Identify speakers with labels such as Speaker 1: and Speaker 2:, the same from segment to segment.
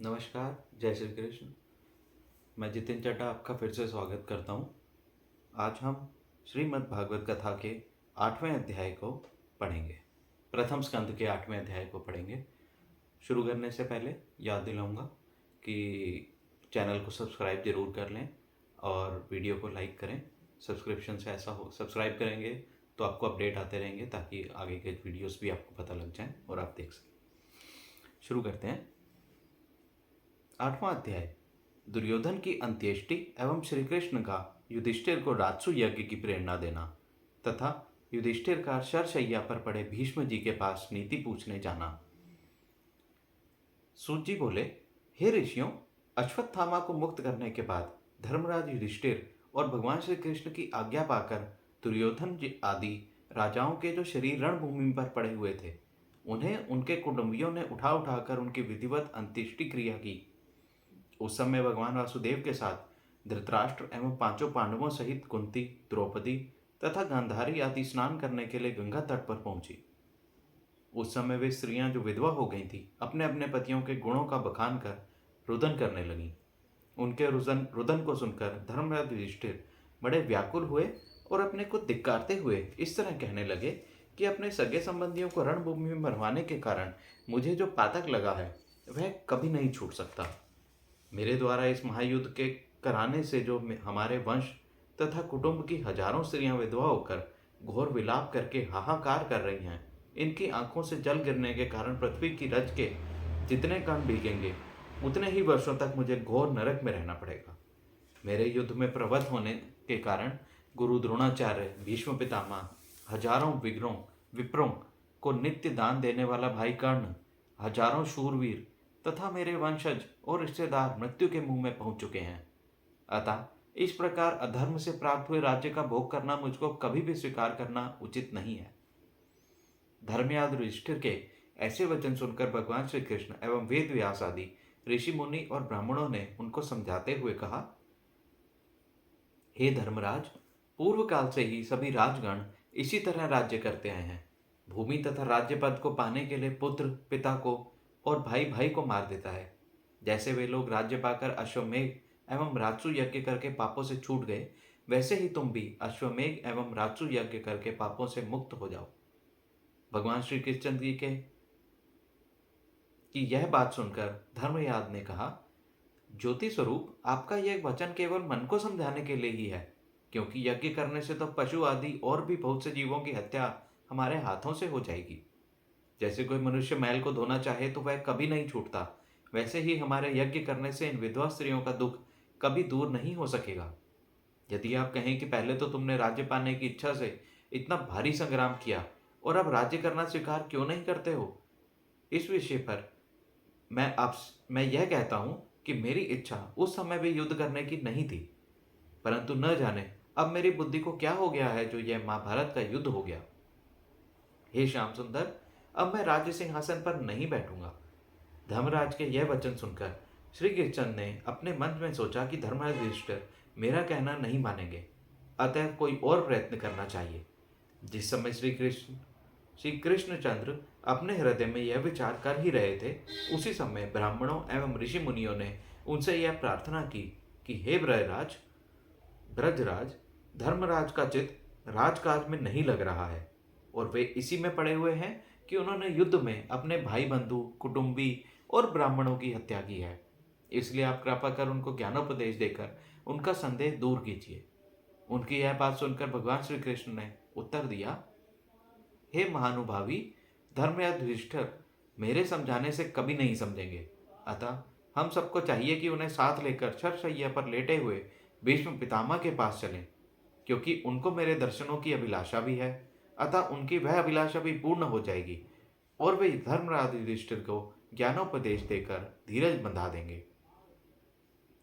Speaker 1: नमस्कार, जय श्री कृष्ण। मैं जितिन चड्ढा आपका फिर से स्वागत करता हूँ। आज हम श्रीमद् भागवत कथा के 8वें अध्याय को पढ़ेंगे। प्रथम स्कंद के 8वें अध्याय को पढ़ेंगे। शुरू करने से पहले याद दिलाऊंगा कि चैनल को सब्सक्राइब जरूर कर लें और वीडियो को लाइक करें। सब्सक्रिप्शन से ऐसा हो, सब्सक्राइब करेंगे तो आपको अपडेट आते रहेंगे ताकि आगे के वीडियोस भी आपको पता लग जाएं और आप देख सकें। शुरू करते हैं। 8वां अध्याय, दुर्योधन की अंत्येष्टि एवं श्री कृष्ण का युधिष्ठिर को राजसु यज्ञ की प्रेरणा देना तथा युधिष्ठिर का शरशैया पर पड़े भीष्म जी के पास नीति पूछने जाना। सूत जी बोले, हे ऋषियों, अश्वत्थामा को मुक्त करने के बाद धर्मराज युधिष्ठिर और भगवान श्री कृष्ण की आज्ञा पाकर दुर्योधन जी आदि राजाओं के जो शरीर रणभूमि पर पड़े हुए थे उन्हें उनके कुटुंबियों ने उठा उठाकर उनकी विधिवत अंत्येष्टि क्रिया की। उस समय भगवान वासुदेव के साथ धृतराष्ट्र एवं पांचों पांडवों सहित कुंती, द्रौपदी तथा गांधारी आदि स्नान करने के लिए गंगा तट पर पहुंची। उस समय वे स्त्रियां जो विधवा हो गई थीं अपने अपने पतियों के गुणों का बखान कर रुदन करने लगीं। उनके रुदन को सुनकर धर्मराज युधिष्ठिर बड़े व्याकुल हुए और अपने को धिक्कारते हुए इस तरह कहने लगे कि अपने सगे संबंधियों को रणभूमि में मरवाने के कारण मुझे जो पातक लगा है वह कभी नहीं छूट सकता। मेरे द्वारा इस महायुद्ध के कराने से जो हमारे वंश तथा कुटुंब की हजारों स्त्रियां विधवा होकर घोर विलाप करके हाहाकार कर रही हैं, इनकी आंखों से जल गिरने के कारण पृथ्वी की रज के जितने कण भीगेंगे उतने ही वर्षों तक मुझे घोर नरक में रहना पड़ेगा। मेरे युद्ध में प्रवृत्त होने के कारण गुरु द्रोणाचार्य, भीष्म पितामह, हजारों विप्रों को नित्य दान देने वाला भाई कर्ण, हजारों शूरवीर तथा मेरे वंशज और रिश्तेदार मृत्यु के मुंह में पहुंच चुके हैं। अतः इस प्रकार अधर्म से प्राप्त हुए राज्य का भोग करना मुझको कभी भी स्वीकार करना उचित नहीं है। धर्मयाद युधिष्ठिर के ऐसे वचन सुनकर भगवान श्री कृष्ण एवं वेद व्यास आदि ऋषि मुनि और ब्राह्मणों ने उनको समझाते हुए कहा, हे धर्मराज, पूर्व काल से ही सभी राजगण इसी तरह राज्य करते आए हैं। भूमि तथा राज्य पद को पाने के लिए पुत्र पिता को और भाई भाई को मार देता है। जैसे वे लोग राज्य पाकर अश्वमेघ एवं राजसु यज्ञ करके पापों से छूट गए, वैसे ही तुम भी अश्वमेघ एवं राजसु यज्ञ करके पापों से मुक्त हो जाओ। भगवान श्री कृष्ण जी के कि यह बात सुनकर धर्मयाद ने कहा, ज्योति स्वरूप, आपका यह वचन केवल मन को समझाने के लिए ही है, क्योंकि यज्ञ करने से तो पशु आदि और भी बहुत से जीवों की हत्या हमारे हाथों से हो जाएगी। जैसे कोई मनुष्य मैल को धोना चाहे तो वह कभी नहीं छूटता, वैसे ही हमारे यज्ञ करने से इन विधवा स्त्रियों का दुख कभी दूर नहीं हो सकेगा। यदि आप कहें कि पहले तो तुमने राज्य पाने की इच्छा से इतना भारी संग्राम किया और अब राज्य करना स्वीकार क्यों नहीं करते हो, इस विषय पर मैं यह कहता हूं कि मेरी इच्छा उस समय भी युद्ध करने की नहीं थी, परंतु न जाने अब मेरी बुद्धि को क्या हो गया है जो यह महाभारत का युद्ध हो गया। हे श्याम सुंदर, अब मैं राज्य सिंहासन पर नहीं बैठूंगा। धर्मराज के यह वचन सुनकर श्री कृष्ण ने अपने मन में सोचा कि धर्मराज युधिष्ठिर मेरा कहना नहीं मानेंगे, अतः कोई और प्रयत्न करना चाहिए। जिस समय श्री कृष्णचंद्र अपने हृदय में यह विचार कर ही रहे थे, उसी समय ब्राह्मणों एवं ऋषि मुनियों ने उनसे यह प्रार्थना की कि हे ब्रजराज, धर्मराज का चित्त राजकाज में नहीं लग रहा है और वे इसी में पड़े हुए हैं कि उन्होंने युद्ध में अपने भाई बंधु, कुटुंबी और ब्राह्मणों की हत्या की है। इसलिए आप कृपा कर उनको ज्ञानोपदेश देकर उनका संदेह दूर कीजिए। उनकी यह बात सुनकर भगवान श्री कृष्ण ने उत्तर दिया, हे महानुभावी, धर्मराज युधिष्ठिर मेरे समझाने से कभी नहीं समझेंगे। अतः हम सबको चाहिए कि उन्हें साथ लेकर शरशैया पर लेटे हुए भीष्म पितामह के पास चलें, क्योंकि उनको मेरे दर्शनों की अभिलाषा भी है। अतः उनकी वह अभिलाषा भी पूर्ण हो जाएगी और वे धर्मराज युधिष्ठिर को ज्ञानोपदेश देकर धीरज बंधा देंगे।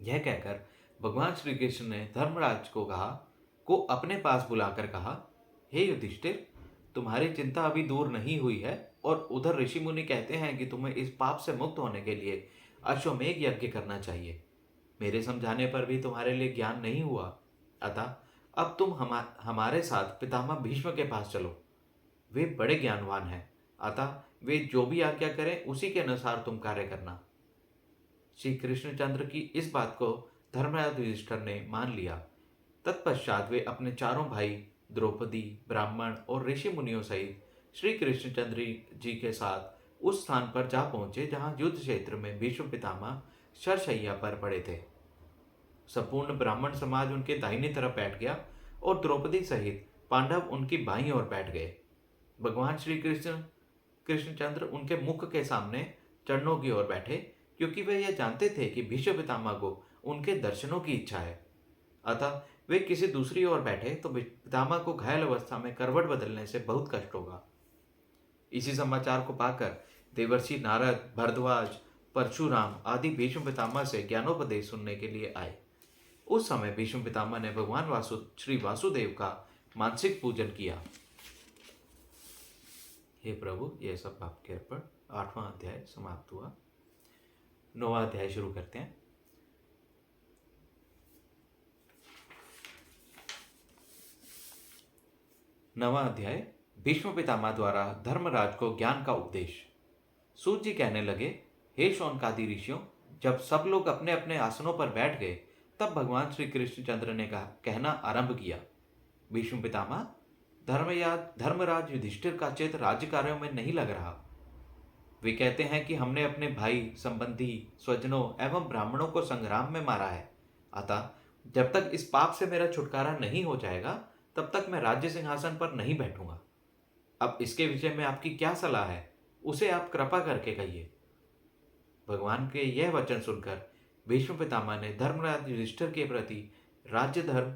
Speaker 1: यह कहकर भगवान श्री कृष्ण ने धर्मराज को अपने पास बुलाकर कहा, हे युधिष्ठिर, तुम्हारी चिंता अभी दूर नहीं हुई है और उधर ऋषि मुनि कहते हैं कि तुम्हें इस पाप से मुक्त होने के लिए अश्वमेघ यज्ञ करना चाहिए। मेरे समझाने पर भी तुम्हारे लिए ज्ञान नहीं हुआ, अतः अब तुम हमारे साथ पितामह भीष्म के पास चलो। वे बड़े ज्ञानवान हैं, अतः वे जो भी आज्ञा करें उसी के अनुसार तुम कार्य करना। श्री कृष्णचंद्र की इस बात को धर्मराज युधिष्ठिर ने मान लिया। तत्पश्चात वे अपने चारों भाई द्रौपदी, ब्राह्मण और ऋषि मुनियों सहित श्री कृष्णचंद्र जी के साथ उस स्थान पर जा पहुंचे जहां युद्ध क्षेत्र में भीष्म पितामह शरशैया पर पड़े थे। संपूर्ण ब्राह्मण समाज उनके दाहिनी तरफ बैठ गया और द्रौपदी सहित पांडव उनकी बाईं ओर बैठ गए। भगवान श्री कृष्णचंद्र उनके मुख के सामने चरणों की ओर बैठे, क्योंकि वे यह जानते थे कि भीष्म पितामह को उनके दर्शनों की इच्छा है। अतः वे किसी दूसरी ओर बैठे तो पितामह को घायल अवस्था में करवट बदलने से बहुत कष्ट होगा। इसी समाचार को पाकर देवर्षि नारद, भरद्वाज, परशुराम आदि भीष्म पितामह से ज्ञानोपदेश सुनने के लिए आए। उस समय भीष्म पितामह ने भगवान श्री वासुदेव का मानसिक पूजन किया। हे प्रभु, यह सब आपके अर्पण। 8वां अध्याय समाप्त हुआ। 9वां अध्याय शुरू करते हैं। नवा अध्याय, भीष्म पितामह द्वारा धर्मराज को ज्ञान का उपदेश। सूत जी कहने लगे, हे शौनकादि ऋषियों, जब सब लोग अपने अपने आसनों पर बैठ गए तब भगवान श्री कृष्णचंद्र ने कहना आरंभ किया। भीष्म पितामह, धर्मराज युधिष्ठिर का चित्त राज्य कार्यों में नहीं लग रहा। वे कहते हैं कि हमने अपने भाई, संबंधी, स्वजनों एवं ब्राह्मणों को संग्राम में मारा है। अतः जब तक इस पाप से मेरा छुटकारा नहीं हो जाएगा तब तक मैं राज्य सिंहासन पर नहीं बैठूंगा। अब इसके विषय में आपकी क्या सलाह है, उसे आप कृपा करके कहिए। भगवान के यह वचन सुनकर भीष्म पितामह ने धर्मराज युधिष्ठिर के प्रति राज्य धर्म,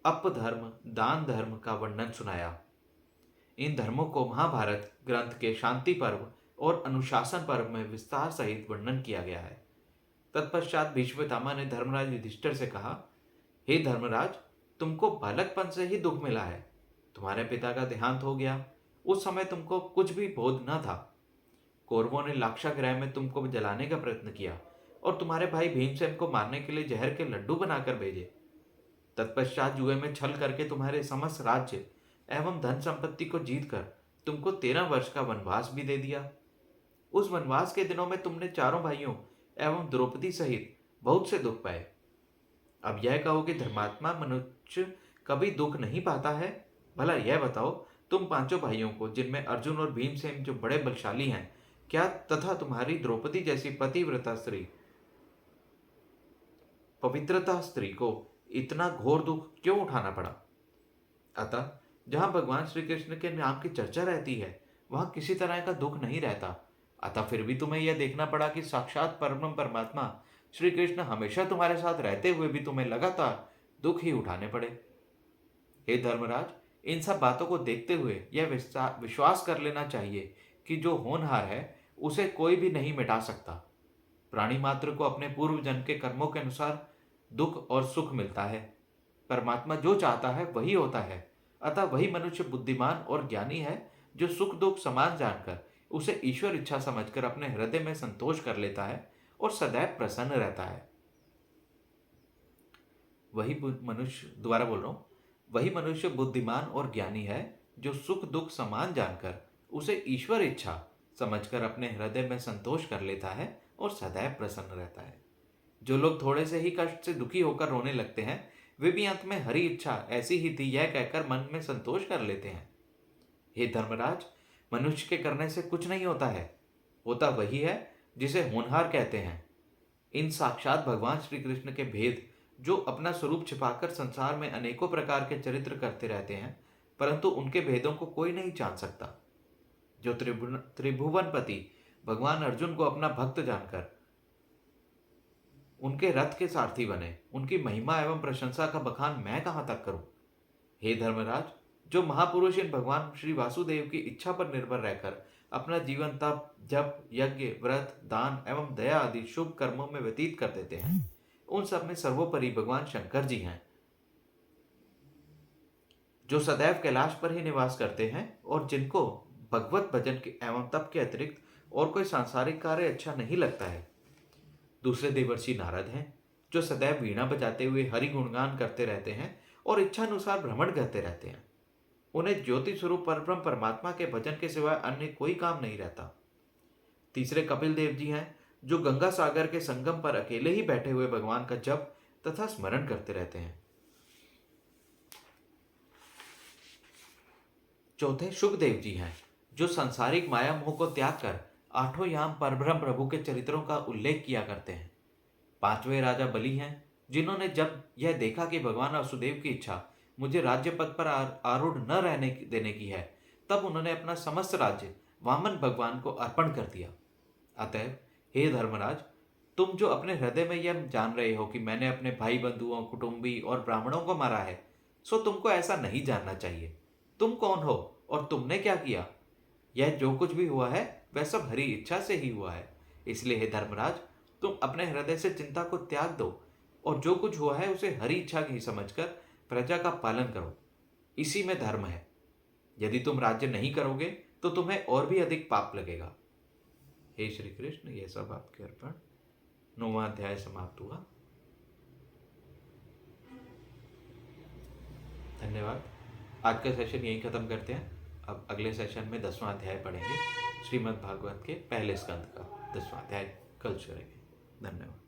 Speaker 1: अपधर्म, दान धर्म का वर्णन सुनाया। इन धर्मों को महाभारत ग्रंथ के शांति पर्व और अनुशासन पर्व में विस्तार सहित वर्णन किया गया है। तत्पश्चात भीष्म पितामह ने धर्मराज युधिष्ठिर से कहा, हे धर्मराज, तुमको बालकपन से ही दुख मिला है। तुम्हारे पिता का देहांत हो गया। उस समय तुमको कुछ भी बोध न था। कौरवों ने लाक्षागृह में तुमको जलाने का प्रयत्न किया और तुम्हारे भाई भीमसेन को मारने के लिए जहर के लड्डू बनाकर भेजे। तत्पश्चात जुए में छल करके तुम्हारे समस्त राज्य एवं धन संपत्ति को जीतकर तुमको 13 वर्ष का वनवास भी दे दिया। उस वनवास के दिनों में तुमने चारों भाइयों एवं द्रौपदी सहित बहुत से दुख पाए। अब यह कहो कि धर्मात्मा मनुष्य कभी दुख नहीं पाता है। भला यह बताओ, तुम पांचों भाइयों को, जिनमें अर्जुन और भीमसेन जो बड़े बलशाली हैं, क्या तथा तुम्हारी द्रौपदी जैसी पवित्रता स्त्री को इतना घोर दुख क्यों उठाना पड़ा? अतः जहां भगवान श्री कृष्ण के नाम की चर्चा रहती है वहां किसी तरह का दुख नहीं रहता। अतः फिर भी तुम्हें यह देखना पड़ा कि साक्षात परम परमात्मा श्री कृष्ण हमेशा तुम्हारे साथ रहते हुए भी तुम्हें लगातार दुख ही उठाने पड़े। हे धर्मराज, इन सब बातों को देखते हुए यह विश्वास कर लेना चाहिए कि जो होनहार है उसे कोई भी नहीं मिटा सकता। प्राणी मात्र को अपने पूर्व जन्म के कर्मों के अनुसार दुख और सुख मिलता है। परमात्मा जो चाहता है वही होता है। अतः वही मनुष्य बुद्धिमान और ज्ञानी है जो सुख दुख समान जानकर उसे ईश्वर इच्छा समझकर अपने हृदय में संतोष कर लेता है और सदैव प्रसन्न रहता है। वही मनुष्य बुद्धिमान और ज्ञानी है जो सुख दुख समान जानकर उसे ईश्वर इच्छा समझकर अपने हृदय में संतोष कर लेता है और सदैव प्रसन्न रहता है। जो लोग थोड़े से ही कष्ट से दुखी होकर रोने लगते हैं, वे भी अंत में हरि इच्छा ऐसी ही थी यह कहकर मन में संतोष कर लेते हैं। हे धर्मराज, मनुष्य के करने से कुछ नहीं होता है, होता वही है जिसे होनहार कहते हैं। इन साक्षात भगवान श्री कृष्ण के भेद जो अपना स्वरूप छिपाकर संसार में अनेकों प्रकार के चरित्र करते रहते हैं, परंतु उनके भेदों को कोई नहीं जान सकता। जो त्रिभुवनपति भगवान अर्जुन को अपना भक्त जानकर उनके रथ के सारथी बने, उनकी महिमा एवं प्रशंसा का बखान मैं कहां तक करूं? हे धर्मराज, जो महापुरुष इन भगवान श्री वासुदेव की इच्छा पर निर्भर रहकर अपना जीवन तप, जप, यज्ञ, व्रत, दान एवं दया आदि शुभ कर्मों में व्यतीत कर देते हैं, उन सब में सर्वोपरि भगवान शंकर जी हैं, जो सदैव कैलाश पर ही निवास करते हैं और जिनको भगवत भजन के एवं तप के अतिरिक्त और कोई सांसारिक कार्य अच्छा नहीं लगता है। दूसरे देवर्षि नारद हैं, जो सदैव वीणा बजाते हुए हरि गुणगान करते रहते हैं और इच्छानुसार भ्रमण करते रहते हैं। उन्हें ज्योति स्वरूप परब्रह्म परमात्मा के भजन के सिवाय अन्य कोई काम नहीं रहता। तीसरे कपिल देव जी हैं, जो गंगा सागर के संगम पर अकेले ही बैठे हुए भगवान का जप तथा स्मरण करते रहते हैं। चौथे शुकदेव जी हैं, जो सांसारिक माया मोह को त्याग कर आठों याम परब्रह्म प्रभु के चरित्रों का उल्लेख किया करते हैं। पांचवें राजा बलि हैं, जिन्होंने जब यह देखा कि भगवान वासुदेव की इच्छा मुझे राज्य पद पर आरूढ़ न रहने देने की है, तब उन्होंने अपना समस्त राज्य वामन भगवान को अर्पण कर दिया। अतएव हे धर्मराज, तुम जो अपने हृदय में यह जान रहे हो कि मैंने अपने भाई बंधुओं, कुटुंबी और ब्राह्मणों को मारा है, सो तुमको ऐसा नहीं जानना चाहिए। तुम कौन हो और तुमने क्या किया? यह जो कुछ भी हुआ है वह सब हरि इच्छा से ही हुआ है। इसलिए हे धर्मराज, तुम अपने हृदय से चिंता को त्याग दो और जो कुछ हुआ है उसे हरि इच्छा की समझकर प्रजा का पालन करो। इसी में धर्म है। यदि तुम राज्य नहीं करोगे तो तुम्हें और भी अधिक पाप लगेगा। हे श्री कृष्ण, यह सब आपके अर्पण। 9वां अध्याय समाप्त हुआ। धन्यवाद। आज का सेशन यहीं खत्म करते हैं। अब अगले सेशन में 10वां अध्याय पढ़ेंगे। श्रीमद् भागवत के पहले स्कंद का 10वां अध्याय कल करेंगे। धन्यवाद।